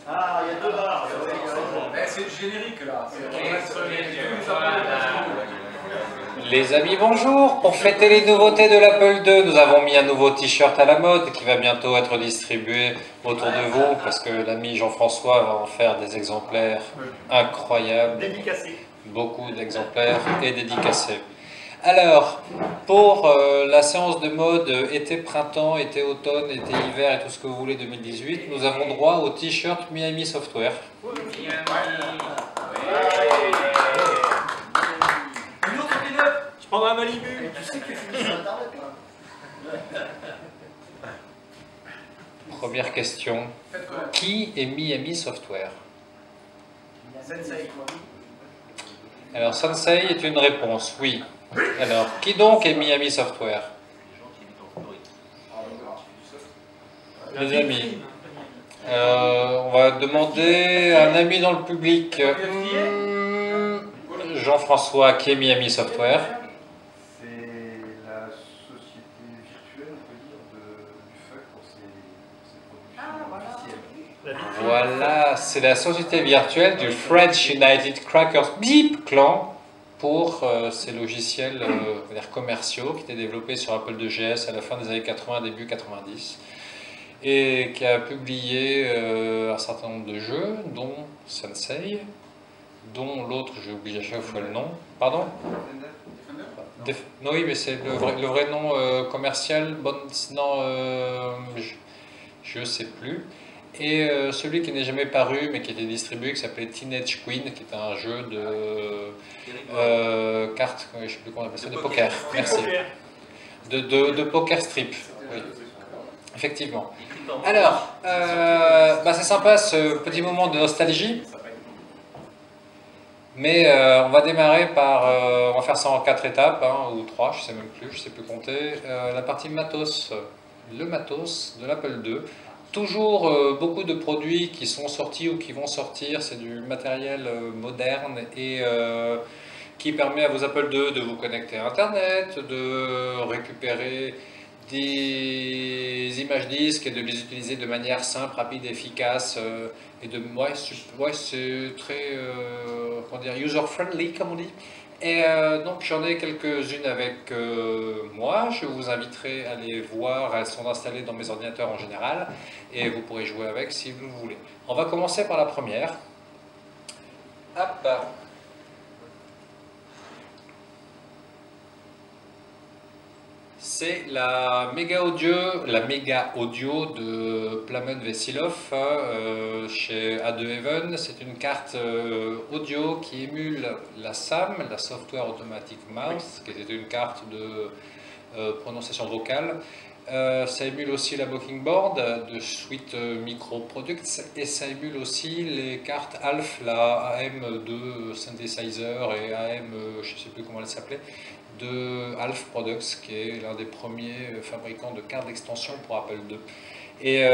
Ah, il y a deux barres. C'est le générique là. Les amis, bonjour! Pour fêter les nouveautés de l'Apple II, nous avons mis un nouveau t-shirt à la mode qui va bientôt être distribué autour de vous parce que l'ami Jean-François va en faire des exemplaires incroyables. Dédicacé. Beaucoup d'exemplaires et dédicacés. Alors, pour la séance de mode été-printemps, été-automne, été-hiver et tout ce que vous voulez 2018, nous avons droit au t-shirt Miami Software. Je prendrai un Malibu. Tu sais que tu finis sur Internet, Première question. Qui est Miami Software? Sensei. Alors, Sensei est une réponse, oui. Alors, qui donc est Miami Software? Les amis. On va demander à un ami dans le public. Jean-François, qui est Miami Software? C'est la société virtuelle, on peut dire, du FUC pour ses produits logiciels. Voilà, c'est la société virtuelle du French United Crackers Beep Clan pour ces logiciels on va dire commerciaux qui étaient développés sur Apple IIgs à la fin des années 80, début 90 et qui a publié un certain nombre de jeux, dont Sensei, dont l'autre, j'ai oublié à chaque fois le nom, pardon? Non, oui, mais c'est le vrai nom commercial, je ne sais plus. Et celui qui n'est jamais paru, mais qui était distribué, qui s'appelait Teenage Queen, qui est un jeu de cartes, je ne sais plus comment on appelle ça, de poker, merci. De poker strip, oui, effectivement. Alors, c'est sympa ce petit moment de nostalgie. Mais on va démarrer par, on va faire ça en 4 étapes, hein, ou 3, je ne sais même plus, je ne sais plus compter. La partie matos, le matos de l'Apple II. Toujours beaucoup de produits qui sont sortis ou qui vont sortir, c'est du matériel moderne et qui permet à vos Apple II de vous connecter à Internet, de récupérer des images disques et de les utiliser de manière simple, rapide, efficace et de c'est très user-friendly comme on dit. Et donc j'en ai quelques-unes avec moi, je vous inviterai à les voir, elles sont installées dans mes ordinateurs en général et vous pourrez jouer avec si vous voulez. On va commencer par la première. Hop. C'est la méga audio de Plamen Vesilov chez A2Even. C'est une carte audio qui émule la SAM, la Software Automatic Mouse, qui était une carte de prononciation vocale. Ça émule aussi la Booking Board de Suite Micro Products et ça émule aussi les cartes ALF, la AM2 Synthesizer et AM, je ne sais plus comment elle s'appelait, de ALF Products, qui est l'un des premiers fabricants de cartes d'extension pour Apple II. Et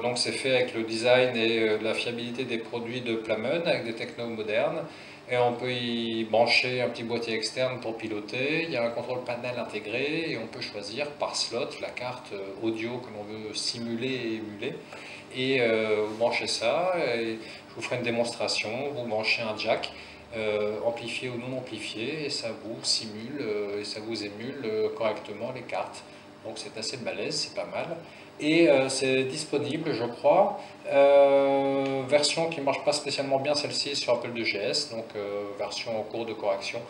donc c'est fait avec le design et la fiabilité des produits de Plamen, avec des technos modernes. Et on peut y brancher un petit boîtier externe pour piloter. Il y a un contrôle panel intégré et on peut choisir par slot la carte audio que l'on veut simuler et émuler. Et vous branchez ça, et je vous ferai une démonstration, vous branchez un jack. Amplifié ou non amplifié, et ça vous simule et ça vous émule correctement les cartes. Donc c'est assez balèze, c'est pas mal. Et c'est disponible, je crois, version qui ne marche pas spécialement bien celle-ci sur Apple IIgs, donc version en cours de correction.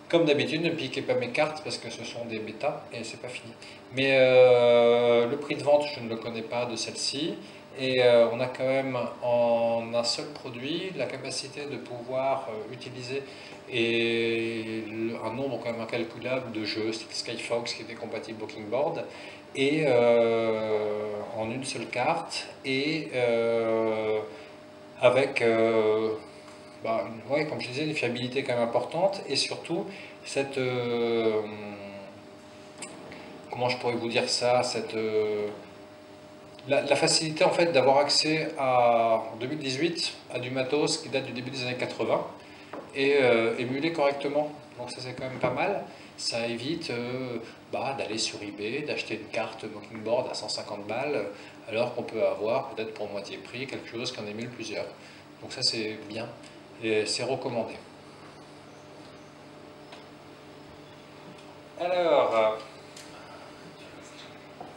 Comme d'habitude, ne piquez pas mes cartes parce que ce sont des bêtas et c'est pas fini. Mais le prix de vente, je ne le connais pas de celle-ci. Et on a quand même en un seul produit la capacité de pouvoir utiliser un nombre quand même incalculable de jeux, style Skyfox qui était compatible Booking Board, et en une seule carte, et avec, comme je disais, une fiabilité quand même importante, et surtout cette, comment je pourrais vous dire ça, la facilité en fait d'avoir accès en 2018 à du matos qui date du début des années 80 et émulée correctement. Donc ça c'est quand même pas mal. Ça évite d'aller sur eBay, d'acheter une carte Mockingboard à 150 balles, alors qu'on peut avoir peut-être pour moitié prix quelque chose qui en émule plusieurs. Donc ça c'est bien et c'est recommandé. Alors,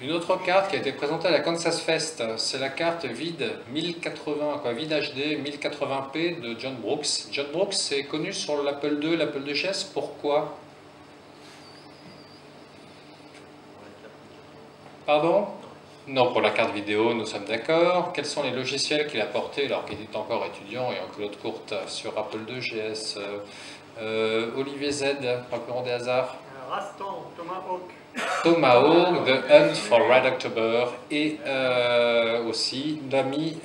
une autre carte qui a été présentée à la Kansas Fest, c'est la carte vide 1080, vide HD 1080p de John Brooks. John Brooks c'est connu sur l'Apple II, l'Apple IIgs. Pourquoi? Pardon? Non, pour la carte vidéo, nous sommes d'accord. Quels sont les logiciels qu'il a portés alors qu'il est encore étudiant et en culotte courte sur Apple II GS? Olivier Z, par le rang des hasards. Rastan, Tomahawk. Tomahawk, The Hunt for Red October, et aussi l'ami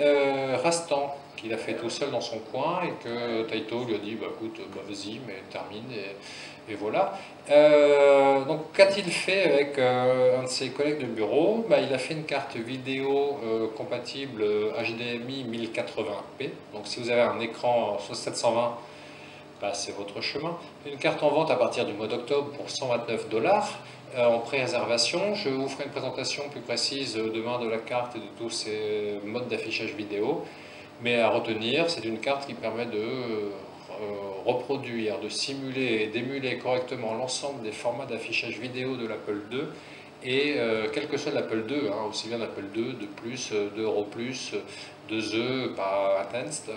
Rastan, qu'il a fait tout seul dans son coin et que Taito lui a dit écoute, vas-y, mais termine, et voilà. Donc qu'a-t-il fait avec un de ses collègues de bureau? Il a fait une carte vidéo compatible HDMI 1080p, donc si vous avez un écran sur 720, c'est votre chemin. Une carte en vente à partir du mois d'octobre pour 129 $. En pré-réservation, je vous ferai une présentation plus précise demain de la carte et de tous ces modes d'affichage vidéo. Mais à retenir, c'est une carte qui permet de reproduire, de simuler et d'émuler correctement l'ensemble des formats d'affichage vidéo de l'Apple II. Et quel que soit l'Apple II, aussi bien l'Apple II, de plus, 2 Euro+, 2E, pas Advanced,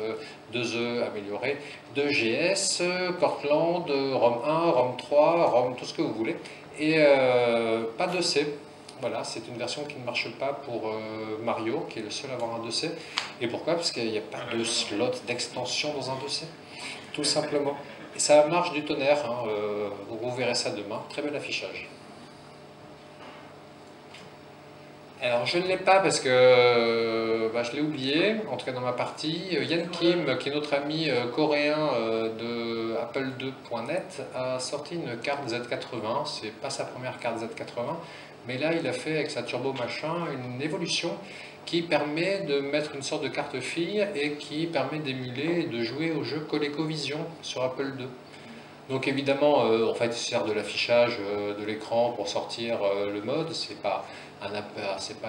2E amélioré, 2GS, Cortland, ROM 1, ROM 3, ROM, tout ce que vous voulez. Et pas 2C. Voilà, c'est une version qui ne marche pas pour Mario, qui est le seul à avoir un 2C. Et pourquoi? Parce qu'il n'y a pas de slot d'extension dans un 2C. Tout simplement. Et ça marche du tonnerre, vous verrez ça demain. Très bel affichage. Alors je ne l'ai pas parce que je l'ai oublié, en tout cas dans ma partie. Yan Kim, qui est notre ami coréen de Apple2.net, a sorti une carte Z80. C'est pas sa première carte Z80, mais là il a fait avec sa turbo machin une évolution qui permet de mettre une sorte de carte fille et qui permet d'émuler et de jouer au jeu ColecoVision sur Apple II. Donc évidemment, en fait, il sert de l'affichage de l'écran pour sortir le mode. C'est pas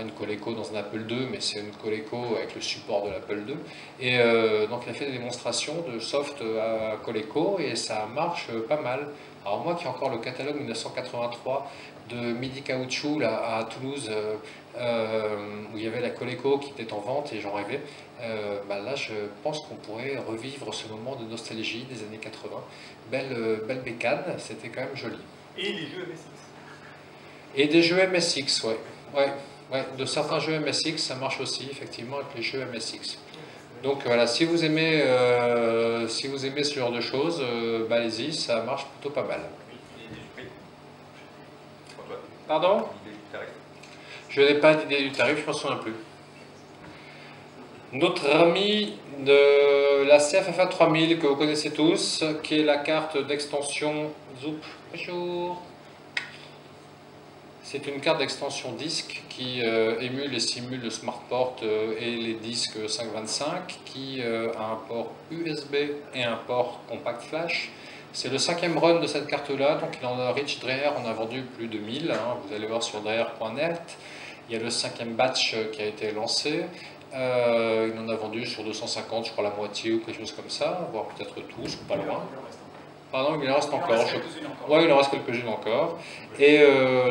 une Coleco dans un Apple II, mais c'est une Coleco avec le support de l'Apple II. Et donc il a fait des démonstrations de soft à Coleco et ça marche pas mal. Alors moi qui ai encore le catalogue 1983 de Midi Caoutchouc là, à Toulouse, où il y avait la Coleco qui était en vente et j'en rêvais, là je pense qu'on pourrait revivre ce moment de nostalgie des années 80. Belle bécane, c'était quand même joli. Et les jeux MSX. Et des jeux MSX, ouais. De certains jeux MSX, ça marche aussi effectivement avec les jeux MSX. Donc voilà, si vous aimez ce genre de choses, allez-y, ça marche plutôt pas mal. Pardon? Je n'ai pas d'idée du tarif, je ne m'en souviens plus. Notre ami de la CFFA 3000 que vous connaissez tous, qui est la carte d'extension Zoop. Bonjour. C'est une carte d'extension disque qui émule et simule le SmartPort et les disques 525, qui a un port USB et un port compact flash. C'est le 5e run de cette carte-là, donc il en a Rich Dreher en a vendu plus de 1000, vous allez voir sur dreher.net. Il y a le 5e batch qui a été lancé. Il en a vendu sur 250, je crois la moitié ou quelque chose comme ça, voire peut-être tous, ou pas loin. Pardon, il en reste encore. Oui, il en reste quelques-unes encore. Et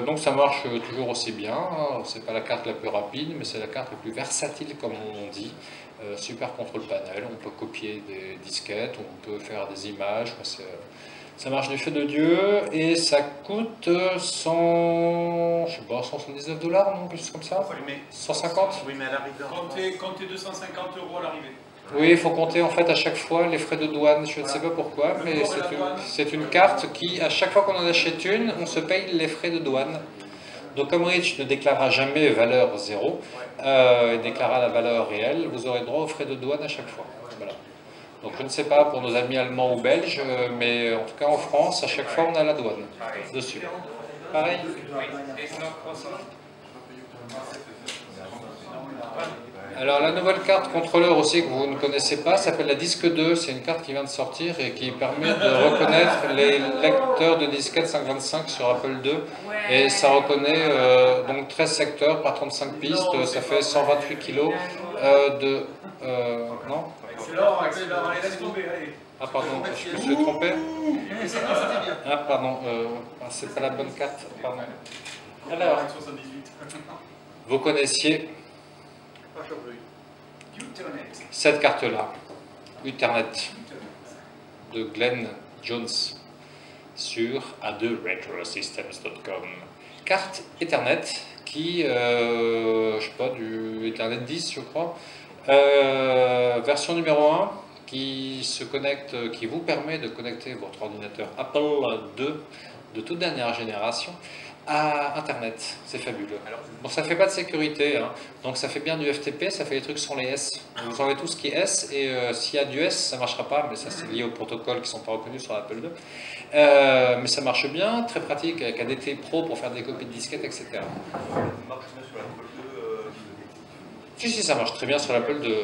donc ça marche toujours aussi bien. C'est pas la carte la plus rapide, mais c'est la carte la plus versatile, comme on dit. Super contrôle panel, on peut copier des disquettes, on peut faire des images. Ça marche du feu de Dieu et ça coûte 179 $, non, quelque chose comme ça. 150. Oui, mais à l'arrivée. Comptez 250 € à l'arrivée. Oui, il faut compter en fait à chaque fois les frais de douane, je ne sais pas pourquoi, mais c'est une carte qui, à chaque fois qu'on en achète une, on se paye les frais de douane. Donc comme Rich ne déclarera jamais valeur 0, il déclarera la valeur réelle, vous aurez droit aux frais de douane à chaque fois. Voilà. Donc je ne sais pas pour nos amis allemands ou belges, mais en tout cas en France, à chaque fois on a la douane dessus. Pareil. Alors la nouvelle carte contrôleur aussi que vous ne connaissez pas s'appelle la disque 2, c'est une carte qui vient de sortir et qui permet de reconnaître les lecteurs de disquettes 525 sur Apple II et ça reconnaît donc 13 secteurs par 35 pistes, ça fait 128 kilos de... non. Excellent, excellent, allez, laisse tomber, allez. Ah pardon, je me suis trompé. Ah pardon, c'est pas la bonne carte, pardon. Alors, 78. vous connaissiez cette carte-là, Ethernet, de Glenn Jones, sur a2retrosystems.com. Carte Ethernet qui, je sais pas, du Ethernet 10 je crois, version numéro 1, qui se connecte, qui vous permet de connecter votre ordinateur Apple II de toute dernière génération à Internet. C'est fabuleux. Bon, ça ne fait pas de sécurité, hein. Donc ça fait bien du FTP, ça fait des trucs sans les S. Vous enlevez tout ce qui est S, et s'il y a du S, ça ne marchera pas, mais ça c'est lié aux protocoles qui ne sont pas reconnus sur l'Apple II. Mais ça marche bien, très pratique avec ADT Pro pour faire des copies de disquettes, etc. Ça marche bien sur l'Apple II. Si, ça marche très bien sur l'Apple II.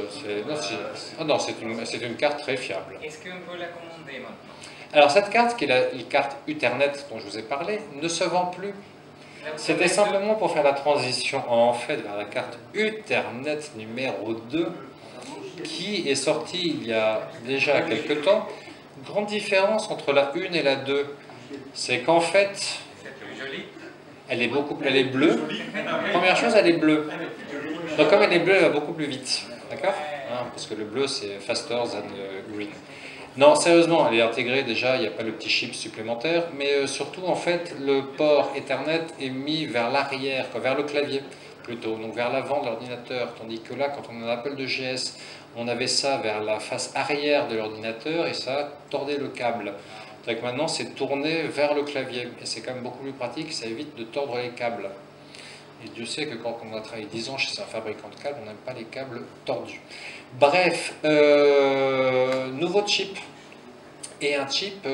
C'est une carte très fiable. Est-ce qu'on peut la commander maintenant? Alors cette carte, qui est la carte Ethernet dont je vous ai parlé, ne se vend plus. C'était simplement pour faire la transition en fait vers la carte Ethernet numéro 2 qui est sortie il y a déjà quelques temps. Grande différence entre la 1 et la 2, c'est qu'en fait, elle est bleue. Première chose, elle est bleue. Donc comme elle est bleue, elle va beaucoup plus vite. D'accord, hein, parce que le bleu c'est faster than green. Non, sérieusement, elle est intégrée déjà, il n'y a pas le petit chip supplémentaire, mais surtout, en fait, le port Ethernet est mis vers l'arrière, vers le clavier, plutôt, donc vers l'avant de l'ordinateur, tandis que là, quand on a un Apple II GS, on avait ça vers la face arrière de l'ordinateur et ça tordait le câble. Donc maintenant, c'est tourné vers le clavier, et c'est quand même beaucoup plus pratique, ça évite de tordre les câbles. Et Dieu sait que quand on a travaillé 10 ans chez un fabricant de câbles, on n'aime pas les câbles tordus. Bref, nouveau chip. Et un chip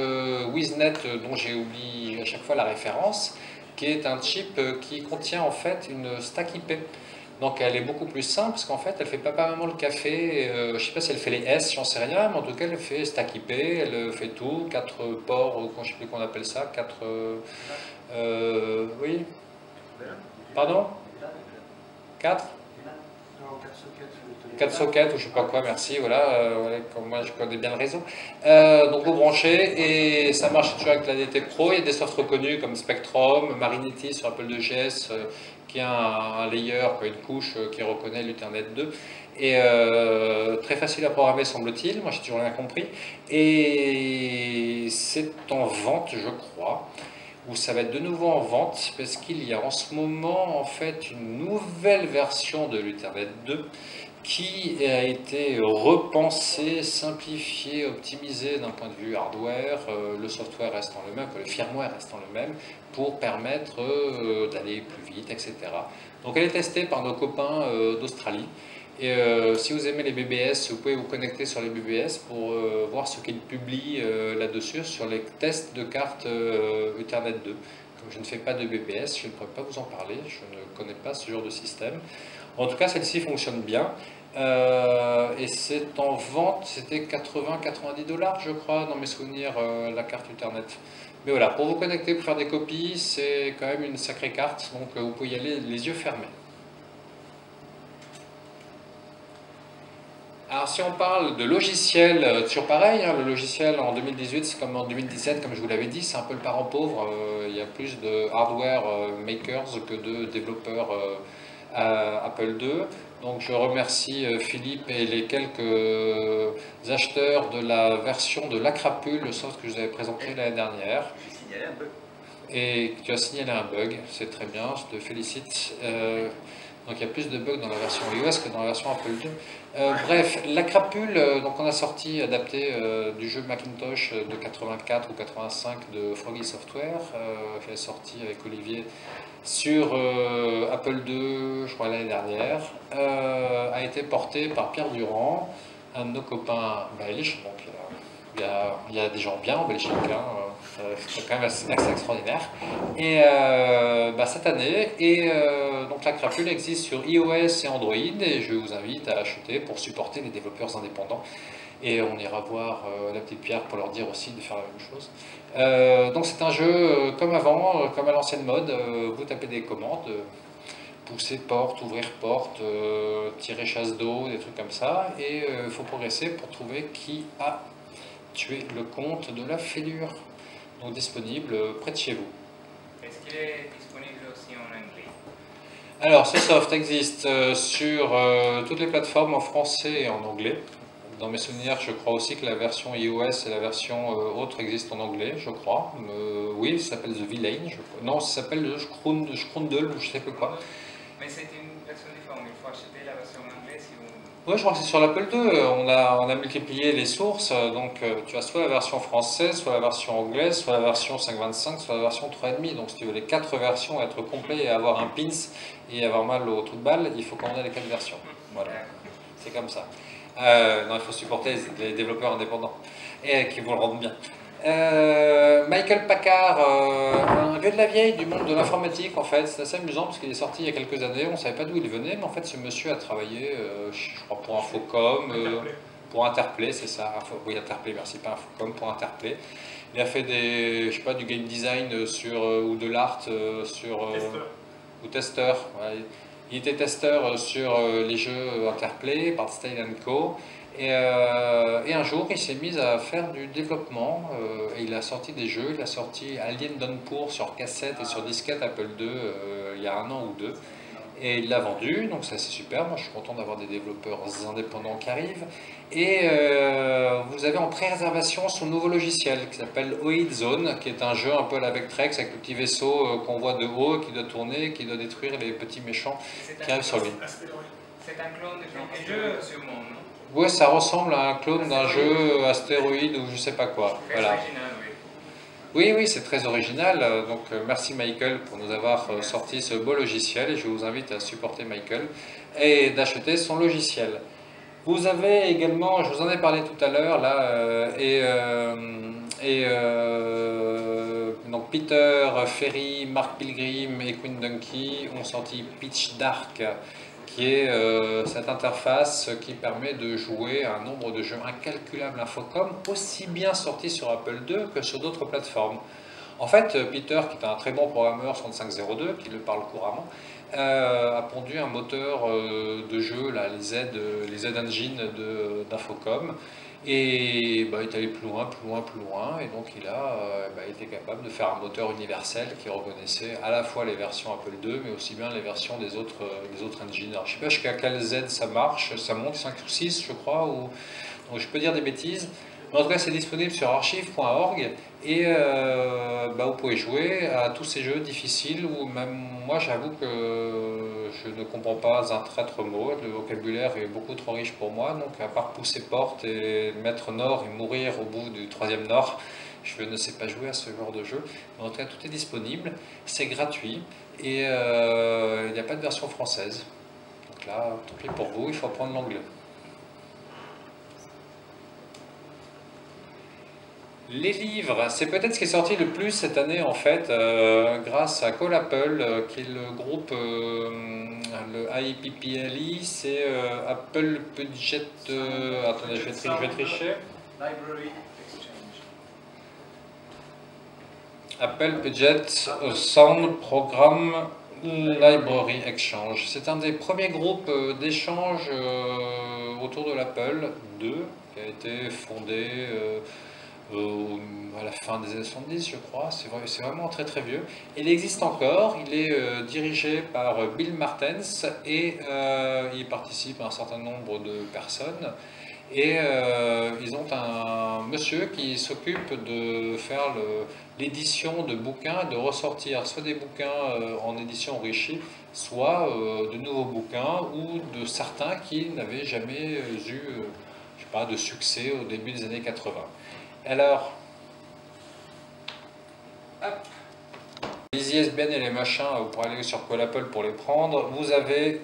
WizNet dont j'ai oublié à chaque fois la référence, qui est un chip qui contient en fait une stack IP. Donc elle est beaucoup plus simple parce qu'en fait elle fait pas vraiment le café, je ne sais pas si elle fait les S, j'en sais rien, mais en tout cas elle fait stack IP, elle fait tout, 4 ports, je ne sais plus qu'on appelle ça, 4... oui. Pardon 4 4 sockets ou je sais pas quoi, merci, voilà, comme moi je connais bien le réseau. Donc vous branchez et ça marche toujours avec la DT Pro. Il y a des softs reconnus comme Spectrum, Marinity sur Apple II GS qui a un layer, une couche qui reconnaît l'Ethernet 2. Et très facile à programmer semble-t-il, moi j'ai toujours rien compris. Et c'est en vente je crois. Où ça va être de nouveau en vente parce qu'il y a en ce moment en fait une nouvelle version de l'Ethernet 2 qui a été repensée, simplifiée, optimisée d'un point de vue hardware, le software restant le même, le firmware restant le même, pour permettre d'aller plus vite, etc. Donc elle est testée par nos copains d'Australie. Et si vous aimez les BBS, vous pouvez vous connecter sur les BBS pour voir ce qu'ils publient là-dessus sur les tests de cartes Ethernet 2. Comme je ne fais pas de BBS, je ne pourrais pas vous en parler, je ne connais pas ce genre de système. En tout cas, celle-ci fonctionne bien. Et c'est en vente, c'était 80-90 $, je crois, dans mes souvenirs, la carte Ethernet. Mais voilà, pour vous connecter, pour faire des copies, c'est quand même une sacrée carte, donc vous pouvez y aller les yeux fermés. Alors si on parle de logiciel, toujours pareil, hein, le logiciel en 2018 c'est comme en 2017, comme je vous l'avais dit, c'est un peu le parent pauvre, il y a plus de hardware makers que de développeurs Apple II. Donc je remercie Philippe et les quelques acheteurs de la version de l'Acrapule, le soft que je vous avais présenté l'année dernière. J'ai signalé un bug. Et tu as signalé un bug, c'est très bien, je te félicite. Donc il y a plus de bugs dans la version iOS que dans la version Apple II. Bref, la crapule, donc on a sorti, adapté du jeu Macintosh de 84 ou 85 de Froggy Software, qui est sorti avec Olivier sur Apple II, je crois l'année dernière, a été porté par Pierre Durand, un de nos copains belges. Donc il y a des gens bien en Belgique, hein, C'est quand même assez extraordinaire. Et cette année, donc la crapule existe sur iOS et Android, et je vous invite à l'acheter pour supporter les développeurs indépendants. Et on ira voir la petite Pierre pour leur dire aussi de faire la même chose. Donc c'est un jeu comme avant, comme à l'ancienne mode. Vous tapez des commandes, pousser porte, ouvrir porte, tirer chasse d'eau, des trucs comme ça. Et il faut progresser pour trouver qui a tué le comte de la fêlure. Donc disponible près de chez vous. Est-ce qu'il est disponible aussi en anglais? Alors ce soft existe sur toutes les plateformes en français et en anglais. Dans mes souvenirs, je crois aussi que la version iOS et la version autre existent en anglais, je crois. Oui, ça s'appelle The Villain. Non, ça s'appelle le Schrundel ou je sais plus quoi. Mais c'est une version différente. Il faut acheter la version en anglais si vous... Oui, je crois que c'est sur l'Apple II. On a multiplié les sources. Donc tu as soit la version française, soit la version anglaise, soit la version 5.25, soit la version 3.5. Donc si tu veux les 4 versions, être complet et avoir un pins et avoir mal au trou de balle, il faut commander les 4 versions. Voilà, c'est comme ça. Non, il faut supporter les développeurs indépendants et qui vous le rendent bien. Michael Packard, un vieux de la vieille du monde de l'informatique en fait, c'est assez amusant parce qu'il est sorti il y a quelques années, on ne savait pas d'où il venait, mais en fait ce monsieur a travaillé, je crois pour Infocom, pour Interplay, c'est ça, oui Interplay, merci, pas Infocom, pour Interplay. Il a fait du game design ou de l'art ou testeur. Voilà. Il était testeur sur les jeux Interplay, par Style & Co. Et un jour, il s'est mis à faire du développement et il a sorti des jeux. Il a sorti Alien Downpour sur cassette et sur disquette Apple II il y a 1 an ou 2. Et il l'a vendu, donc ça c'est super. Moi je suis content d'avoir des développeurs indépendants qui arrivent. Et vous avez en pré-réservation son nouveau logiciel qui s'appelle Oid Zone, qui est un jeu un peu à la Vectrex avec le petit vaisseau qu'on voit de haut, qui doit tourner, qui doit détruire les petits méchants qui arrivent sur lui. C'est un clone de quelque jeu sûrement, non? Ouais, ça ressemble à un clone d'un jeu astéroïde ou je sais pas quoi. Voilà. Original, oui. Oui, c'est très original. Donc merci Michael pour nous avoir sorti ce beau logiciel et je vous invite à supporter Michael et d'acheter son logiciel. Vous avez également, je vous en ai parlé tout à l'heure, là, donc Peter Ferry, Mark Pilgrim et Quinn Dunkey ont sorti Pitch Dark, qui est cette interface qui permet de jouer à un nombre de jeux incalculable Infocom, aussi bien sortis sur Apple II que sur d'autres plateformes. En fait, Peter, qui est un très bon programmeur 6502, qui le parle couramment, a pondu un moteur de jeu, là, les Z Engine d'Infocom, et il est allé plus loin, et donc il a été capable de faire un moteur universel qui reconnaissait à la fois les versions Apple II, mais aussi bien les versions des autres engines. Alors, je ne sais pas jusqu'à quel Z ça marche, ça monte 5 ou 6 je crois, donc je peux dire des bêtises. Mais en tout cas, c'est disponible sur archive.org et vous pouvez jouer à tous ces jeux difficiles où même moi, j'avoue que je ne comprends pas un traître mot. Le vocabulaire est beaucoup trop riche pour moi. Donc, à part pousser porte et mettre nord et mourir au bout du 3e nord, je ne sais pas jouer à ce genre de jeu. Mais en tout cas, tout est disponible. C'est gratuit et il n'y a pas de version française. Donc là, tant pis pour vous, il faut apprendre l'anglais. Les livres, c'est peut-être ce qui est sorti le plus cette année en fait, grâce à Call Apple, qui est le groupe, le IPPLI, c'est Apple Budget, attendez, je vais tricher. Library Exchange. Apple Budget Sound Program Library Exchange. C'est un des premiers groupes d'échange autour de l'Apple II, qui a été fondé à la fin des années 70, je crois. C'est vraiment très très vieux. Il existe encore, il est dirigé par Bill Martens et il participe à un certain nombre de personnes. Et ils ont un monsieur qui s'occupe de faire l'édition de bouquins, de ressortir soit des bouquins en édition enrichie, soit de nouveaux bouquins ou de certains qui n'avaient jamais eu je sais pas, de succès au début des années 80. Alors, hop, les ISBN et les machins, vous pourrez aller sur Call Apple pour les prendre. Vous avez,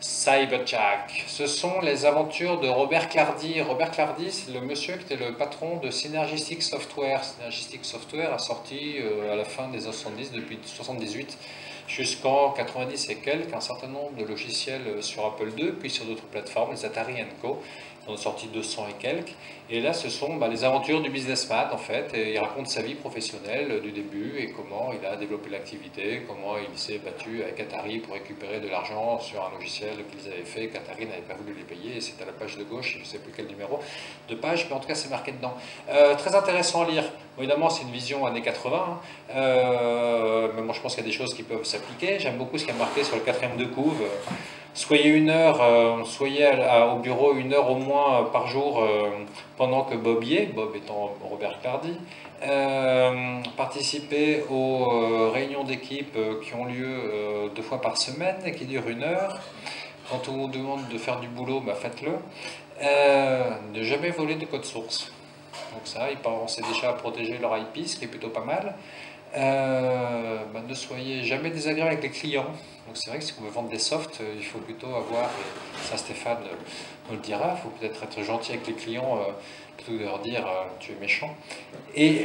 Cyberjack. Ce sont les aventures de Robert Clardy. Robert Clardy, c'est le monsieur qui était le patron de Synergistic Software. Synergistic Software a sorti à la fin des années 70, depuis 78 jusqu'en 90 et quelques, un certain nombre de logiciels sur Apple II, puis sur d'autres plateformes, les Atari &Co. On a sorti 200 et quelques. Et là, ce sont les aventures du businessman, en fait. Et il raconte sa vie professionnelle du début et comment il a développé l'activité, comment il s'est battu avec Atari pour récupérer de l'argent sur un logiciel qu'ils avaient fait, qu'Atari n'avait pas voulu les payer. Et c'est à la page de gauche, je ne sais plus quel numéro de page, mais en tout cas, c'est marqué dedans. Très intéressant à lire. Bon, évidemment, c'est une vision années 80. Mais moi, je pense qu'il y a des choses qui peuvent s'appliquer. J'aime beaucoup ce qui est marqué sur le 4e de couve. Soyez au bureau 1 heure au moins par jour pendant que Bob y est, Bob étant Robert Clardy. Participez aux réunions d'équipe qui ont lieu 2 fois par semaine et qui durent 1 heure. Quand on vous demande de faire du boulot, faites-le. Ne jamais voler de code source. Donc ça, ils pensaient déjà à protéger leur IP, ce qui est plutôt pas mal. Ne soyez jamais désagréable avec les clients. Donc c'est vrai que si vous voulez vendre des softs, il faut plutôt avoir, et ça Stéphane nous le dira, il faut peut-être être gentil avec les clients plutôt que de leur dire tu es méchant. Et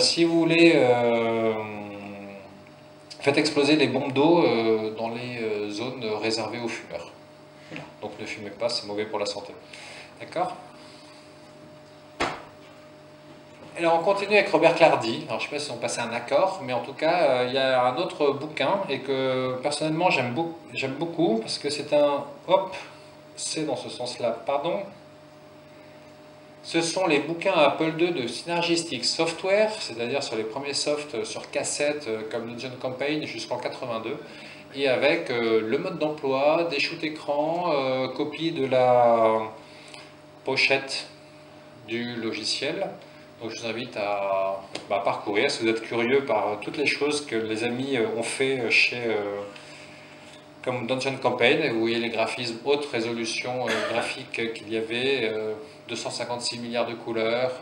si vous voulez, faites exploser les bombes d'eau dans les zones réservées aux fumeurs. Voilà. Donc ne fumez pas, c'est mauvais pour la santé. D'accord ? Alors on continue avec Robert Clardy. Alors je ne sais pas si on passe un accord, mais en tout cas il y a un autre bouquin et que personnellement j'aime beaucoup parce que c'est un... Hop, c'est dans ce sens-là, pardon. Ce sont les bouquins Apple II de Synergistic Software, c'est-à-dire sur les premiers softs sur cassette comme Dungeon Campaign jusqu'en 82, et avec le mode d'emploi, des shoots écrans, copie de la pochette du logiciel. Donc je vous invite à parcourir, si vous êtes curieux par toutes les choses que les amis ont fait chez comme Dungeon Campaign, et vous voyez les graphismes haute résolution graphique qu'il y avait, 256 milliards de couleurs,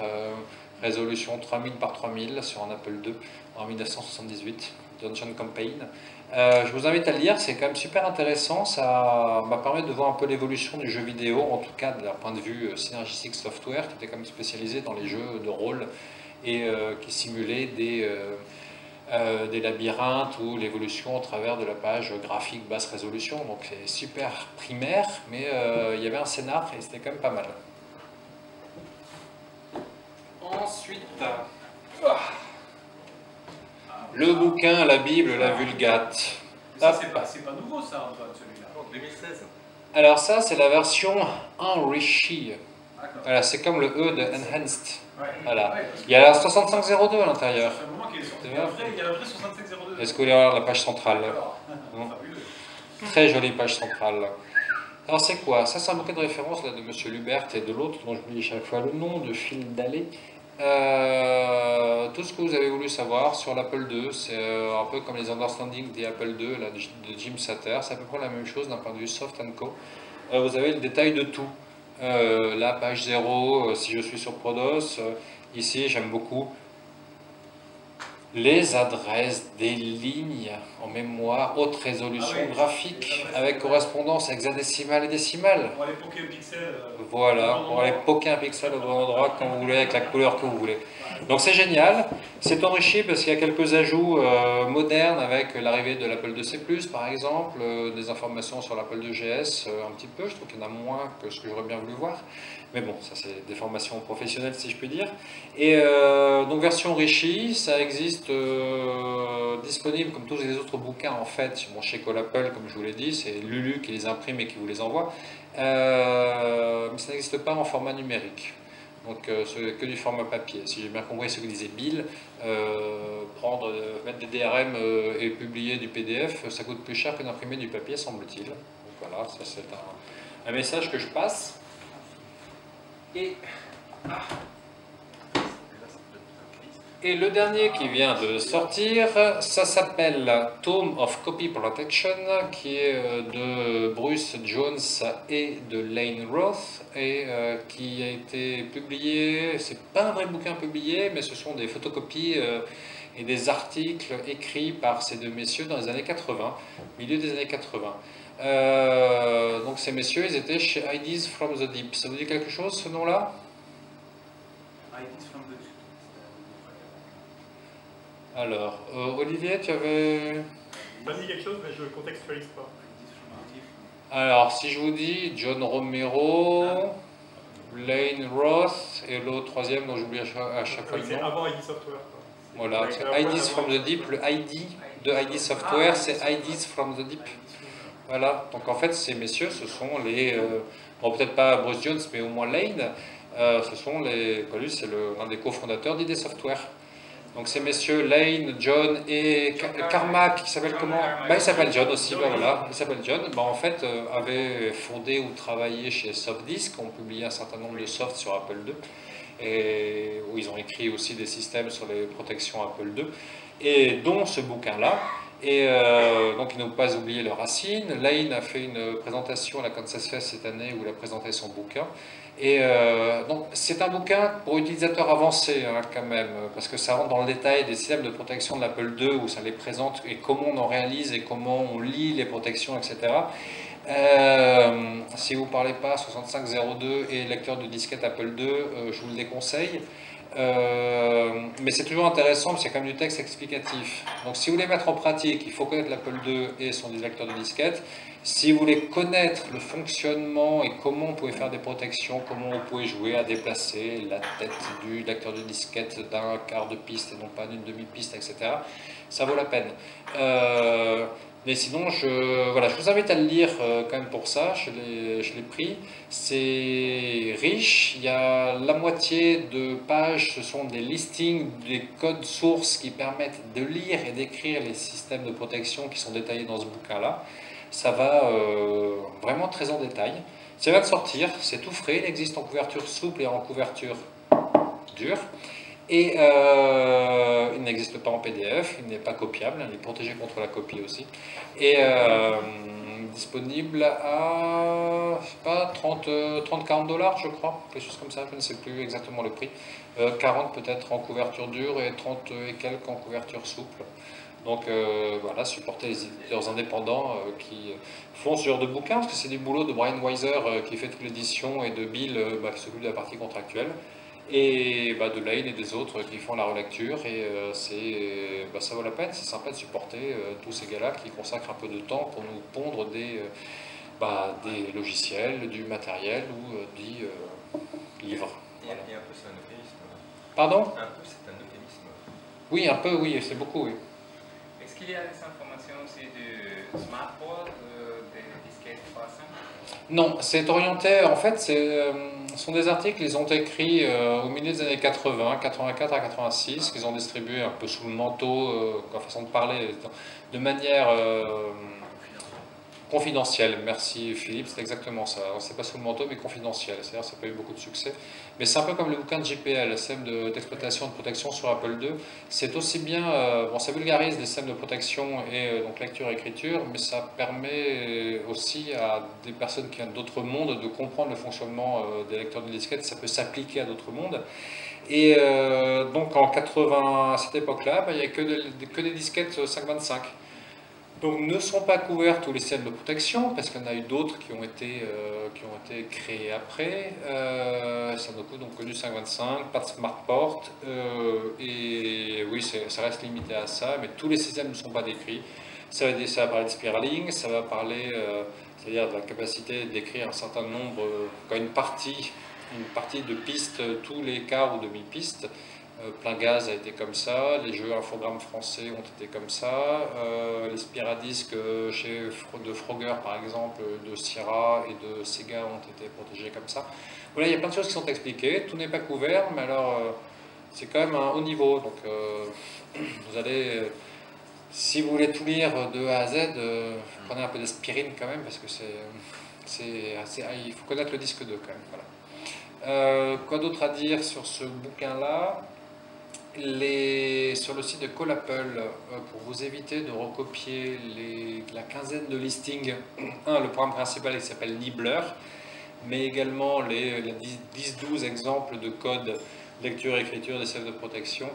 résolution 3000 par 3000 sur un Apple II en 1978, Dungeon Campaign. Je vous invite à le lire, c'est quand même super intéressant, ça m'a permis de voir un peu l'évolution du jeu vidéo, en tout cas d'un point de vue Synergistic Software, qui était quand même spécialisé dans les jeux de rôle et qui simulait des labyrinthes ou l'évolution au travers de la page graphique basse résolution. Donc c'est super primaire, mais il y avait un scénar et c'était quand même pas mal. Ensuite, le bouquin, la Bible, la Vulgate. Ça, c'est pas nouveau, ça, Antoine, celui-là. 2016. Alors ça, c'est la version enrichie. Voilà, c'est comme le E de Enhanced. Ouais. Voilà. Ouais, Il y a la 6502 à l'intérieur. C'est un moment qu'il est sorti. C'est Il y a vrai. un vrai 6502. Est-ce que vous voulez voir la page centrale? Fabuleux. Très jolie page centrale. Alors c'est quoi? Ça, c'est un bouquin de référence là, de M. Lubert et de l'autre, dont j'oublie chaque fois le nom, de Phil Daly. Tout ce que vous avez voulu savoir sur l'Apple II, c'est un peu comme les Understanding des Apple II là, de Jim Satter, c'est à peu près la même chose d'un point de vue Soft & Co. Vous avez le détail de tout. Là, page 0, si je suis sur Prodos, ici j'aime beaucoup les adresses des lignes en mémoire, haute résolution graphique, avec correspondance hexadécimale et décimale. On va aller poker un pixel. Voilà, on va aller poker un pixel au bon endroit quand vous voulez, avec la couleur que vous voulez. Donc c'est génial, c'est enrichi parce qu'il y a quelques ajouts modernes avec l'arrivée de l'Apple IIc+, par exemple, des informations sur l'Apple IIgs, un petit peu, je trouve qu'il y en a moins que ce que j'aurais bien voulu voir. Mais bon, ça c'est des formations professionnelles si je puis dire. Et donc version enrichie, ça existe disponible comme tous les autres bouquins en fait chez Colapple, comme je vous l'ai dit, c'est Lulu qui les imprime et qui vous les envoie. Mais ça n'existe pas en format numérique. Donc c'est que du format papier. Si j'ai bien compris ce que disait Bill, mettre des DRM et publier du PDF, ça coûte plus cher que d'imprimer du papier, semble-t-il. Donc voilà, ça c'est un message que je passe. Et le dernier qui vient de sortir, ça s'appelle Tome of Copy Protection, qui est de Bruce Jones et de Lane Roth, et qui a été publié, c'est pas un vrai bouquin publié, mais ce sont des photocopies et des articles écrits par ces deux messieurs dans les années 80, milieu des années 80. Donc ces messieurs, ils étaient chez Ideas from the Deep. Ça vous dit quelque chose, ce nom-là? Alors, Olivier, tu avais... Ça me dit quelque chose, mais je ne contextualise pas. Alors, si je vous dis John Romero, Lane Roth, et l'autre troisième dont j'oublie à chaque fois le C'est nom. avant ID Software. Voilà, c'est Ideas from the Deep. Le ID de ID Software, c'est Ideas from the Deep. Voilà, donc en fait, ces messieurs, ce sont les... bon, peut-être pas Bruce Jones, mais au moins Lane, ce sont les... Lui, c'est l'un des cofondateurs d'ID Software. Donc ces messieurs, Lane, John et Carmack, qui s'appelle comment? Il s'appelle John aussi, voilà. Il s'appelle John. En fait, avait fondé ou travaillé chez SoftDisk, ont publié un certain nombre de softs sur Apple II, et où ils ont écrit aussi des systèmes sur les protections Apple II, et dont ce bouquin-là. Et donc ils n'ont pas oublié leurs racines. Lane a fait une présentation à la Kansas Fest cette année où il a présenté son bouquin. Et donc c'est un bouquin pour utilisateurs avancés quand même, parce que ça rentre dans le détail des systèmes de protection de l'Apple II, où ça les présente et comment on en réalise et comment on lit les protections, etc. Si vous ne parlez pas 6502 et lecteur de disquette Apple II, je vous le déconseille. Mais c'est toujours intéressant, parce qu'il y a quand même du texte explicatif. Donc si vous voulez mettre en pratique, il faut connaître l'Apple II et son lecteur de disquette. Si vous voulez connaître le fonctionnement et comment vous pouvez faire des protections, comment vous pouvez jouer à déplacer la tête du lecteur de disquette d'un quart de piste et non pas d'une demi-piste, etc., ça vaut la peine. Mais sinon, je vous invite à le lire quand même pour ça, je l'ai pris. C'est riche, il y a la moitié de pages, ce sont des listings des codes sources qui permettent de lire et d'écrire les systèmes de protection qui sont détaillés dans ce bouquin-là. Ça va vraiment très en détail. Ça va de sortir, c'est tout frais, il existe en couverture souple et en couverture dure. Et il n'existe pas en PDF, il n'est pas copiable, il est protégé contre la copie aussi. Et disponible à, je sais pas, 30-40 $, je crois, quelque chose comme ça, je ne sais plus exactement le prix. 40 peut-être en couverture dure et 30 et quelques en couverture souple. Donc voilà, supporter les éditeurs indépendants qui font ce genre de bouquins, parce que c'est du boulot de Brian Weiser qui fait toute l'édition et de Bill qui s'occupe de la partie contractuelle, et de Lane et des autres qui font la relecture, et ça vaut la peine, c'est sympa de supporter tous ces gars-là qui consacrent un peu de temps pour nous pondre des logiciels, du matériel ou des livres. Voilà. Et un peu c'est un euphémisme. Pardon? Un peu c'est un euphémisme. Oui, un peu, oui, c'est beaucoup, oui. Est-ce qu'il y a des informations aussi du smartboard, des disquettes 3.5? Non, c'est orienté, en fait, ce sont des articles, ils ont écrits au milieu des années 80, 84 à 86, qu'ils ont distribués un peu sous le manteau, façon de parler, de manière confidentielle. Merci Philippe, c'est exactement ça. C'est pas sous le manteau, mais confidentiel, c'est-à-dire ça n'a pas eu beaucoup de succès. Mais c'est un peu comme le bouquin de JPL, le système d'exploitation et de protection sur Apple II. C'est aussi bien, ça vulgarise les systèmes de protection et donc lecture-écriture, mais ça permet aussi à des personnes qui viennent d'autres mondes de comprendre le fonctionnement des lecteurs de disquettes, ça peut s'appliquer à d'autres mondes. Et donc en 80, à cette époque-là, il n'y a que des disquettes 525. Donc ne sont pas couverts tous les systèmes de protection, parce qu'il y en a eu d'autres qui ont été créés après. Sanoku, donc connu 525, pas de SmartPort, et oui, ça reste limité à ça, mais tous les systèmes ne sont pas décrits. Ça va parler de spiraling, ça va parler, c'est-à-dire de la capacité d'écrire un certain nombre, une partie de pistes, tous les quarts ou demi-pistes. Plein Gaz a été comme ça, les jeux infogrammes français ont été comme ça, les Spiradiscs de Frogger par exemple, de Sierra et de Sega ont été protégés comme ça. Voilà, il y a plein de choses qui sont expliquées, tout n'est pas couvert, mais alors c'est quand même un haut niveau, donc vous allez, si vous voulez tout lire de A à Z, prenez un peu d'aspirine quand même, parce que il faut connaître le disque 2 quand même. Voilà. Quoi d'autre à dire sur ce bouquin-là? Sur le site de Call Apple, pour vous éviter de recopier la quinzaine de listings, le programme principal qui s'appelle Nibbler, mais également les 10-12 exemples de code lecture-écriture des systèmes de protection,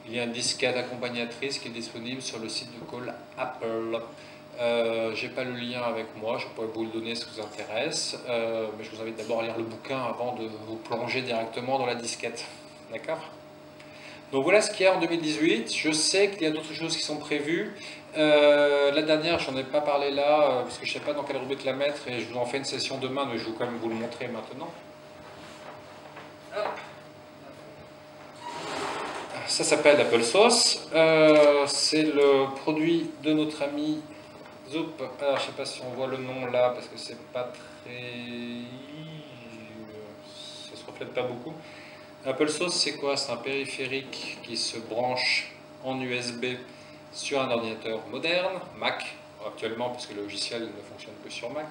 il y a une disquette accompagnatrice qui est disponible sur le site de Call Apple. J'ai pas le lien avec moi, je pourrais vous le donner si ça vous intéresse, mais je vous invite d'abord à lire le bouquin avant de vous plonger directement dans la disquette. D'accord? Donc voilà ce qu'il y a en 2018. Je sais qu'il y a d'autres choses qui sont prévues. La dernière, j'en ai pas parlé là, parce que je sais pas dans quelle rubrique la mettre, et je vous en fais une session demain, mais je vais quand même vous le montrer maintenant. Hop. Ça s'appelle Apple Sauce. C'est le produit de notre ami Zoup. Alors je sais pas si on voit le nom là, parce que c'est pas très... ça se reflète pas beaucoup. Apple Sauce, c'est quoi? C'est un périphérique qui se branche en USB sur un ordinateur moderne, Mac, actuellement parce que le logiciel ne fonctionne que sur Mac,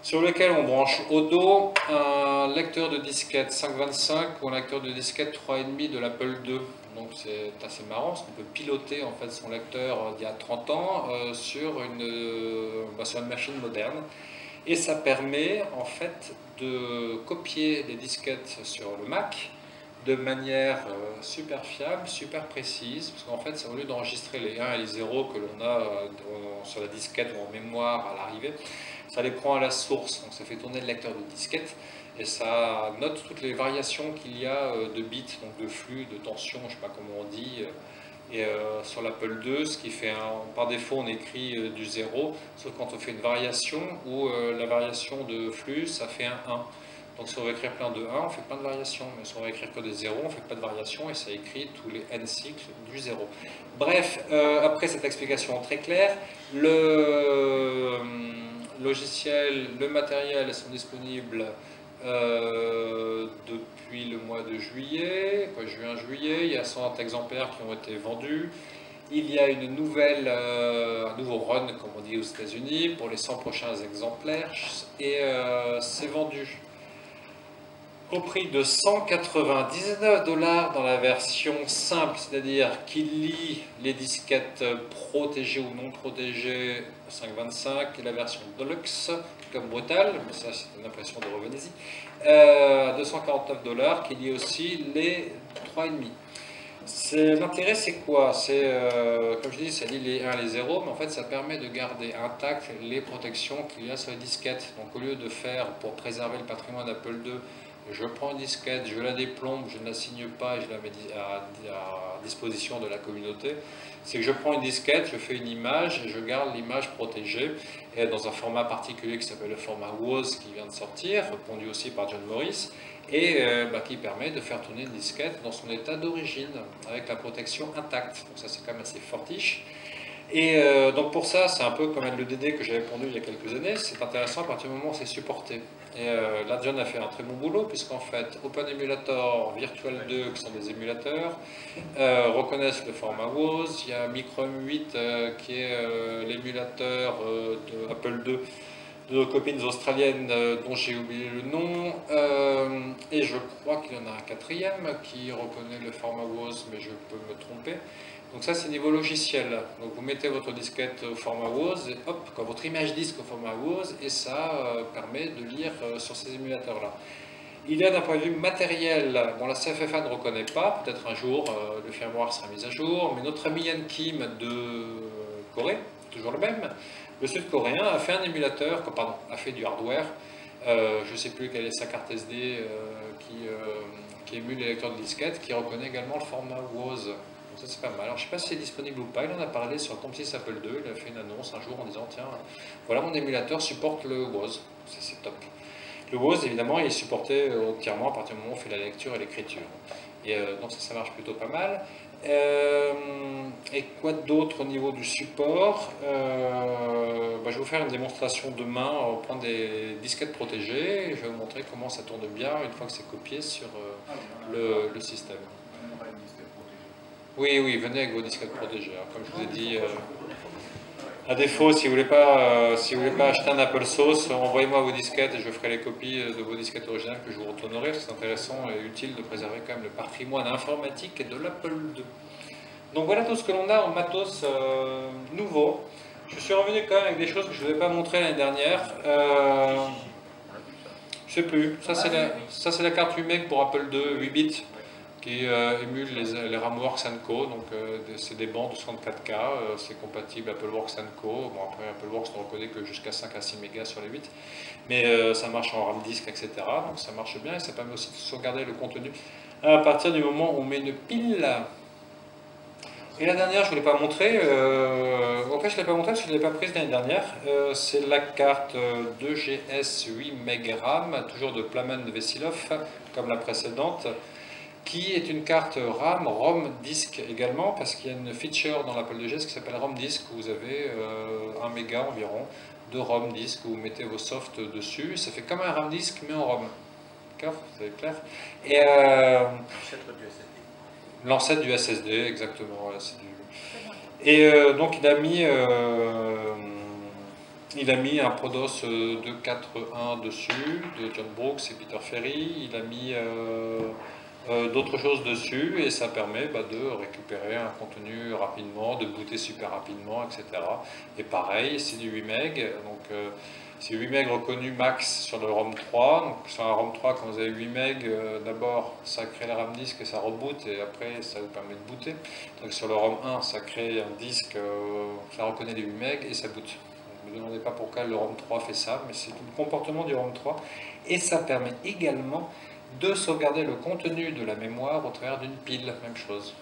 sur lequel on branche au dos un lecteur de disquette 525 ou un lecteur de disquette 3,5 de l'Apple II. Donc c'est assez marrant parce qu'on peut piloter en fait son lecteur d'il y a 30 ans sur une machine moderne. Et ça permet en fait de copier les disquettes sur le Mac de manière super fiable, super précise, parce qu'en fait, au lieu d'enregistrer les 1 et les 0 que l'on a sur la disquette ou en mémoire à l'arrivée, ça les prend à la source, donc ça fait tourner le lecteur de disquette, et ça note toutes les variations qu'il y a de bits, donc de flux, de tension, je ne sais pas comment on dit, et sur l'Apple II, ce qui fait, par défaut, on écrit du 0, sauf quand on fait une variation, où la variation de flux, ça fait un 1. Donc si on veut écrire plein de 1, on fait plein de variations, mais si on veut écrire que des 0, on ne fait pas de variations, et ça écrit tous les n cycles du 0. Bref, après cette explication très claire, le logiciel, le matériel sont disponibles depuis le mois de juillet, juin-juillet, il y a 100 exemplaires qui ont été vendus. Il y a un nouveau run, comme on dit aux États-Unis, pour les 100 prochains exemplaires, et c'est vendu au prix de 199 $ dans la version simple, c'est-à-dire qui lie les disquettes protégées ou non protégées 525 et la version Deluxe, comme Brutal, mais ça c'est une impression de revenez-y, à 249 $ qui lie aussi les 3,5. L'intérêt c'est quoi? C'est, comme je dis, ça lie les 1 et les 0, mais en fait ça permet de garder intactes les protections qu'il y a sur les disquettes. Donc au lieu de faire, pour préserver le patrimoine d'Apple II, je prends une disquette, je la déplombe, je ne la signe pas et je la mets à disposition de la communauté. C'est que je prends une disquette, je fais une image et je garde l'image protégée et dans un format particulier qui s'appelle le format WOZ qui vient de sortir, répondu aussi par John Morris, et qui permet de faire tourner une disquette dans son état d'origine avec la protection intacte. Donc ça c'est quand même assez fortiche. Et donc pour ça, c'est un peu comme le DD que j'avais pondu il y a quelques années, c'est intéressant à partir du moment où c'est supporté. Et là, John a fait un très bon boulot, puisqu'en fait, OpenEmulator, Virtual 2, qui sont des émulateurs, reconnaissent le format WOZ. Il y a Microm 8, qui est l'émulateur de Apple II, de nos copines australiennes, dont j'ai oublié le nom. Et je crois qu'il y en a un quatrième qui reconnaît le format WOZ, mais je peux me tromper. Donc ça c'est niveau logiciel, donc vous mettez votre disquette au format WOZ, et hop, votre image disque au format WOZ, et ça permet de lire sur ces émulateurs-là. Il y a d'un point de vue matériel, bon la CFFA ne reconnaît pas, peut-être un jour le firmware sera mis à jour, mais notre ami Yan Kim de Corée, toujours le même, le sud-coréen a fait un émulateur, pardon, a fait du hardware, je ne sais plus quelle est sa carte SD qui émule les lecteurs de disquette, qui reconnaît également le format WOZ. Ça c'est pas mal. Alors je ne sais pas si c'est disponible ou pas, il en a parlé sur le Tom6 Apple II, il a fait une annonce un jour en disant tiens, voilà mon émulateur supporte le WOZ, c'est top. Le WOZ évidemment il est supporté entièrement à partir du moment où on fait la lecture et l'écriture. Et donc ça marche plutôt pas mal. Et quoi d'autre au niveau du support? Je vais vous faire une démonstration demain, on va prendre des disquettes protégées et je vais vous montrer comment ça tourne bien une fois que c'est copié sur le système. Oui, oui, venez avec vos disquettes protégées. Comme je vous ai dit, à défaut, si vous voulez pas acheter un Apple Sauce, envoyez-moi vos disquettes et je ferai les copies de vos disquettes originales que je vous retournerai. C'est intéressant et utile de préserver quand même le patrimoine informatique et de l'Apple II. Donc voilà tout ce que l'on a en matos nouveau. Je suis revenu quand même avec des choses que je ne vous ai pas montrées l'année dernière. Je sais plus. Ça c'est la carte 8 MB pour Apple II 8 bits. qui émule les RAM Works & Co. Donc c'est des bandes de 64K, c'est compatible Apple Works & Co. Bon, après Apple Works ne reconnaît que jusqu'à 5 à 6 mégas sur les 8, mais ça marche en RAM disk, etc. Donc ça marche bien et ça permet aussi de sauvegarder le contenu à partir du moment où on met une pile. Et la dernière, je ne vous l'ai pas montré, en fait je ne l'ai pas montré parce que je ne l'ai pas prise l'année dernière, c'est la carte 2GS 8 MB RAM, toujours de Plamen de Vesilov, comme la précédente, qui est une carte RAM, ROM disk également, parce qu'il y a une feature dans l'Apple 2GS qui s'appelle ROM disk, où vous avez 1 méga environ de ROM disk, où vous mettez vos softs dessus, ça fait comme un RAM disk mais en ROM. D'accord, c'est clair. Et l'ancêtre du SSD, exactement. Voilà, et donc il a mis un Prodos 2.4.1 dessus, de John Brooks et Peter Ferry. Il a mis d'autres choses dessus et ça permet de récupérer un contenu rapidement, de booter super rapidement, etc. Et pareil, c'est du 8 MB, donc c'est 8 MB reconnu max sur le ROM 3. Donc sur un ROM 3, quand vous avez 8 MB, d'abord ça crée le RAM disk et ça reboot et après ça vous permet de booter. Donc sur le ROM 1, ça crée un disque, ça reconnaît les 8 MB et ça boot. Ne me demandez pas pourquoi le ROM 3 fait ça, mais c'est tout le comportement du ROM 3. Et ça permet également de sauvegarder le contenu de la mémoire au travers d'une pile, même chose.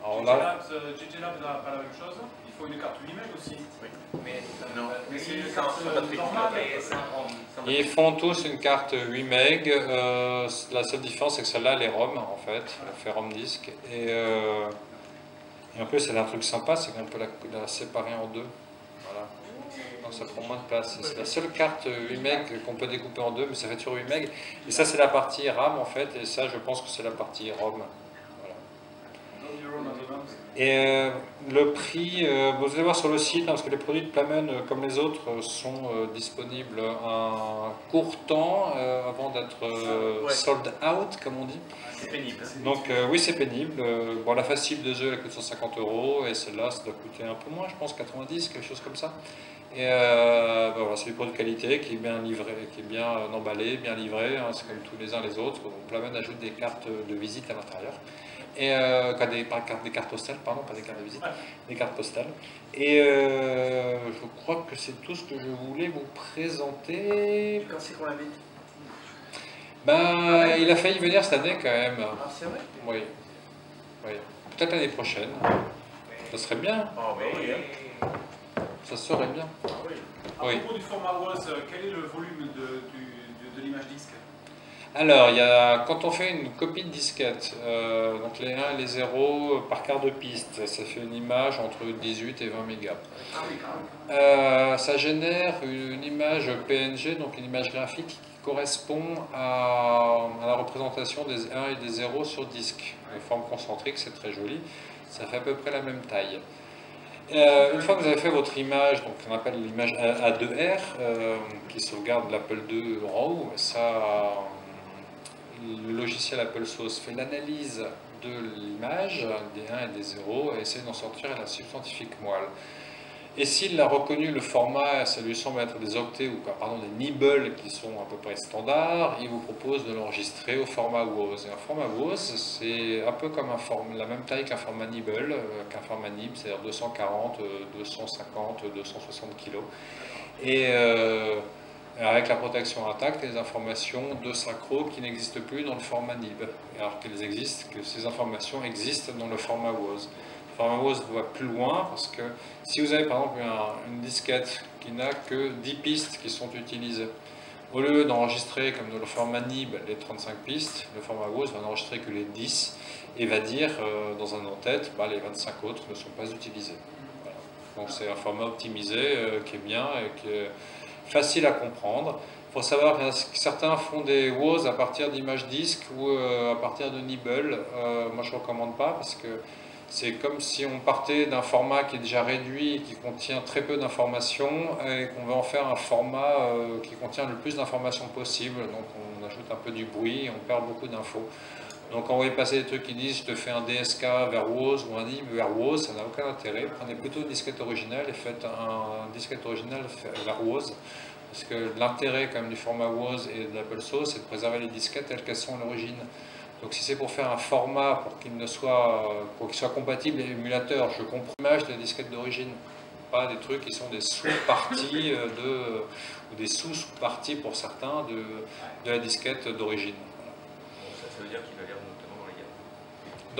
Alors là, GG Labs n'a pas la même chose, il faut une carte 8 MB aussi. Oui. Mais c'est une une carte carte normale. ils font tous une carte 8 MB, la seule différence c'est que celle-là elle est ROM en fait, elle fait ROM disk. Et en plus elle a un truc sympa, c'est qu'on peut la séparer en deux. Voilà. Donc ça prend moins de place. C'est la seule carte 8 MB qu'on peut découper en deux, mais ça fait toujours 8 MB. Et ça c'est la partie RAM en fait, et ça je pense que c'est la partie ROM. Et le prix, vous allez voir sur le site, parce que les produits de Plamen, comme les autres, sont disponibles un court temps avant d'être sold out, comme on dit. C'est pénible. Donc oui, c'est pénible. Bon, la Facile 2 œufs, elle coûte 150 €, et celle-là, ça doit coûter un peu moins, je pense, 90, quelque chose comme ça. Et voilà, c'est du produit de qualité qui est bien livré, qui est bien emballé, bien livré, hein, c'est comme tous les uns les autres. Donc Plamen ajoute des cartes de visite à l'intérieur. Et des cartes postales, pardon, pas des cartes de visite, des cartes postales. Et je crois que c'est tout ce que je voulais vous présenter. Quand c'est qu'on l'invite? Il a failli venir cette année quand même. Ah, c'est vrai? Oui. Oui. Peut-être l'année prochaine. Ça serait bien. Ah, oui. Ça serait bien. Ah, oui. À Oui. propos du format WAS, quel est le volume de l'image disque? Alors, quand on fait une copie de disquette, donc les 1 et les 0 par quart de piste, ça fait une image entre 18 et 20 mégas. Ah oui, quand même. Ça génère une image PNG, donc une image graphique qui correspond à la représentation des 1 et des 0 sur disque. De forme concentrique, c'est très joli. Ça fait à peu près la même taille. Une fois que vous avez fait votre image, donc on appelle l'image A2R, qui sauvegarde l'Apple II RAW, le logiciel Apple Sauce fait l'analyse de l'image, des 1 et des 0, et essaie d'en sortir la substantifique moelle. Et s'il a reconnu le format, ça lui semble être des octets ou des nibbles qui sont à peu près standards, il vous propose de l'enregistrer au format WAS. Et un format WAS, c'est un peu comme la même taille qu'un format nibble, qu'un format nib, c'est-à-dire 240, 250, 260 kg. Et avec la protection intacte, les informations de synchro qui n'existent plus dans le format nib, alors que ces informations existent dans le format WAS. Le format WAS va plus loin parce que si vous avez par exemple une disquette qui n'a que 10 pistes qui sont utilisées, au lieu d'enregistrer comme dans le format nib les 35 pistes, le format WAS va n'enregistrer que les 10 et va dire dans un en-tête, les 25 autres ne sont pas utilisés. Voilà. Donc c'est un format optimisé qui est bien et qui est facile à comprendre. Il faut savoir que certains font des WAS à partir d'images disques ou à partir de nibble. Moi je ne recommande pas parce que c'est comme si on partait d'un format qui est déjà réduit, qui contient très peu d'informations et qu'on veut en faire un format qui contient le plus d'informations possible. Donc on ajoute un peu du bruit et on perd beaucoup d'infos. Donc quand vous voyez passer des trucs qui disent je te fais un DSK vers WAS ou un nib vers WAS, ça n'a aucun intérêt. Prenez plutôt une disquette originale et faites un disquette originale vers WAS. Parce que l'intérêt quand même du format WAS et de l'Apple Sauce, c'est de préserver les disquettes telles qu'elles sont à l'origine. Donc si c'est pour faire un format pour qu'il soit compatible avec l'émulateur, je comprends l'image de la disquette d'origine. Pas des trucs qui sont des sous-parties ou des sous-parties pour certains de la disquette d'origine. Bon, ça veut dire qu'il va lire notamment dans les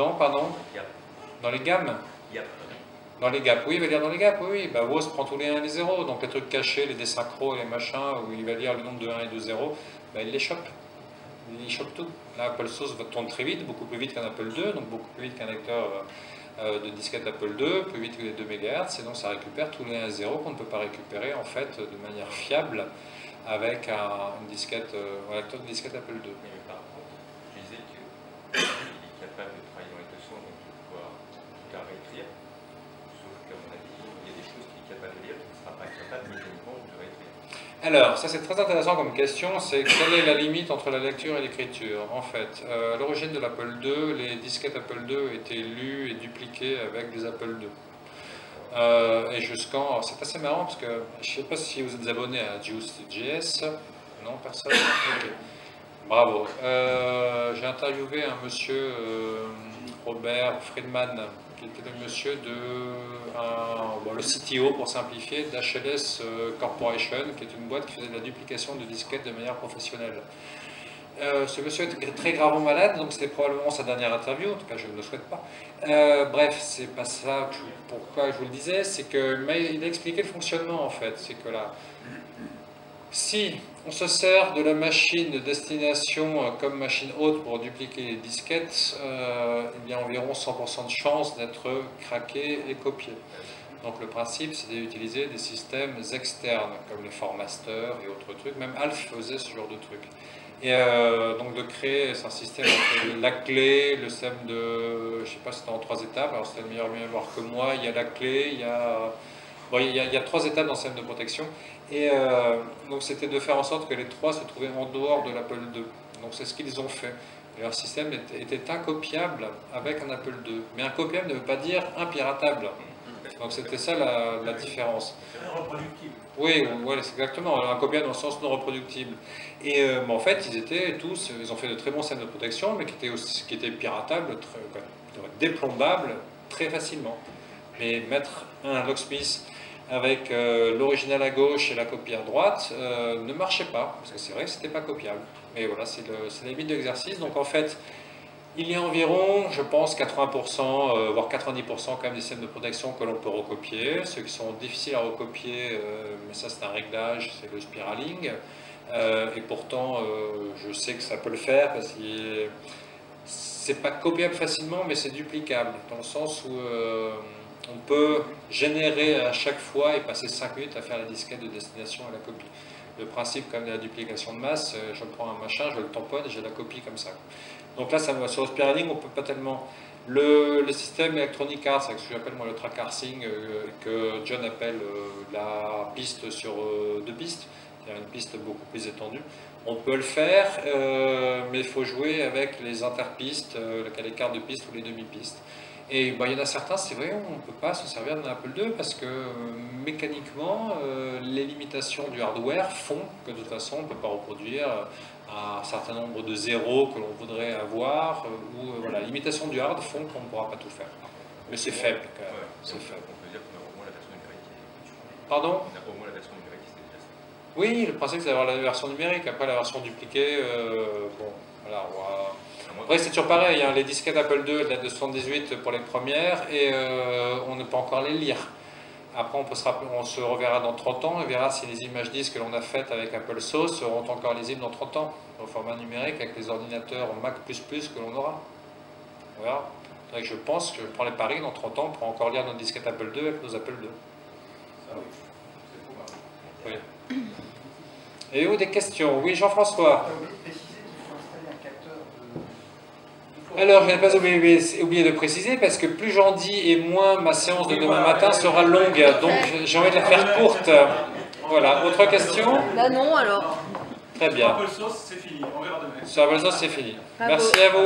gammes. Pardon Yep. Dans les gammes Yep. Dans les gaps, oui, il va lire dans les gaps, oui. Bah, WOS prend tous les 1 et les 0, donc les trucs cachés, les désynchros et les machins, où il va lire le nombre de 1 et de 0, bah, il les chope. Il chope tout. Là, Apple Sauce tourne très vite, beaucoup plus vite qu'un Apple II, donc beaucoup plus vite qu'un lecteur de disquette Apple II, plus vite que les 2 MHz, et donc ça récupère tous les 1 et 0 qu'on ne peut pas récupérer en fait de manière fiable avec un lecteur de disquette Apple II. Mais par contre, je disais qu'il est capable de travailler dans les deux sens, donc de pouvoir tout à réécrire. Sauf qu'à mon avis, il y a des choses qu'il est capable de lire qui ne sera pas capable mécaniquement de réécrire. Alors, ça c'est très intéressant comme question, c'est quelle est la limite entre la lecture et l'écriture? En fait, à l'origine de l'Apple II, les disquettes Apple II étaient lues et dupliquées avec des Apple II. Et jusqu'en... C'est assez marrant parce que, je ne sais pas si vous êtes abonné à Juice.js. Non, personne? Ok. Bravo. J'ai interviewé un monsieur, Robert Friedman, qui était le monsieur le CTO pour simplifier d'HLS Corporation, qui est une boîte qui faisait de la duplication de disquettes de manière professionnelle. Ce monsieur était très gravement malade, donc c'était probablement sa dernière interview, en tout cas je ne le souhaite pas. Bref, c'est pas ça pourquoi je vous le disais, c'est qu'il a expliqué le fonctionnement en fait, c'est que là, si on se sert de la machine de destination comme machine haute pour dupliquer les disquettes, il y a environ 100% de chances d'être craqué et copié. Donc le principe, c'est d'utiliser des systèmes externes, comme les formasters et autres trucs. Même Alf faisait ce genre de trucs. Et donc de créer un système entre la clé, le système de, je ne sais pas si c'était en 3 étapes, alors c'était le meilleur mémoire que moi, il y a la clé, il y a 3 étapes dans le système de protection. Et donc c'était de faire en sorte que les 3 se trouvaient en dehors de l'Apple II. Donc c'est ce qu'ils ont fait. Et leur système était incopiable avec un Apple II. Mais incopiable ne veut pas dire impiratable. Donc c'était ça la différence. C'est reproductible. Oui, c'est exactement, incopiable dans le sens non reproductible. Et en fait, ils ont fait de très bons systèmes de protection, mais qui étaient piratables, déplombables très facilement. Mais mettre un locksmith avec l'original à gauche et la copie à droite ne marchait pas, parce que c'est vrai que c'était pas copiable. Mais voilà, c'est la limite de l'exercice. Donc en fait, il y a environ, je pense, 80%, voire 90% quand même des systèmes de protection que l'on peut recopier. Ceux qui sont difficiles à recopier, mais ça c'est un réglage, c'est le spiraling. Et pourtant, je sais que ça peut le faire, parce que c'est pas copiable facilement, mais c'est duplicable, dans le sens où on peut générer à chaque fois et passer 5 minutes à faire la disquette de destination à la copie. Le principe comme de la duplication de masse, je prends un machin, je le tamponne et j'ai la copie comme ça. Donc là, sur le spiraling, on peut pas tellement... Le système Electronic Arts, c'est ce que j'appelle moi le track parsing, que John appelle la piste sur 2 pistes, c'est-à-dire une piste beaucoup plus étendue. On peut le faire, mais il faut jouer avec les interpistes, les cartes de piste ou les demi-pistes. Et il y en a certains, c'est vrai, on ne peut pas se servir d'un Apple II parce que mécaniquement, les limitations du hardware font que de toute façon, on ne peut pas reproduire un certain nombre de zéros que l'on voudrait avoir, ou voilà, les limitations du hard font qu'on ne pourra pas tout faire. Mais c'est faible, quand même. C'est faible. On peut dire qu'on a au moins la version numérique. Pardon? On a au moins la version numérique, c'était déjà ça. Oui, le principe c'est d'avoir la version numérique. Après, la version dupliquée, bon, voilà, on va... Après, c'est toujours pareil, hein, les disquettes Apple II datent de 78 pour les premières et on ne peut pas encore les lire. Après, on se reverra dans 30 ans et verra si les images disques que l'on a faites avec Apple Sauce seront encore lisibles dans 30 ans, au format numérique, avec les ordinateurs Mac++ que l'on aura. Voilà. Donc, je pense que je prends les paris, dans 30 ans, on pourra encore lire nos disquettes Apple II avec nos Apple II. Ça, oui. C'est Oui. Et où des questions? Oui, Jean-François. Alors, je n'ai pas oublié de préciser, parce que plus j'en dis et moins ma séance de demain matin sera longue, donc j'ai envie de la faire courte. Voilà, autre question? Bah non, alors. Très bien. Apple Sauce, c'est fini, on verra demain. Sur Apple Sauce, c'est fini. Bravo. Merci à vous.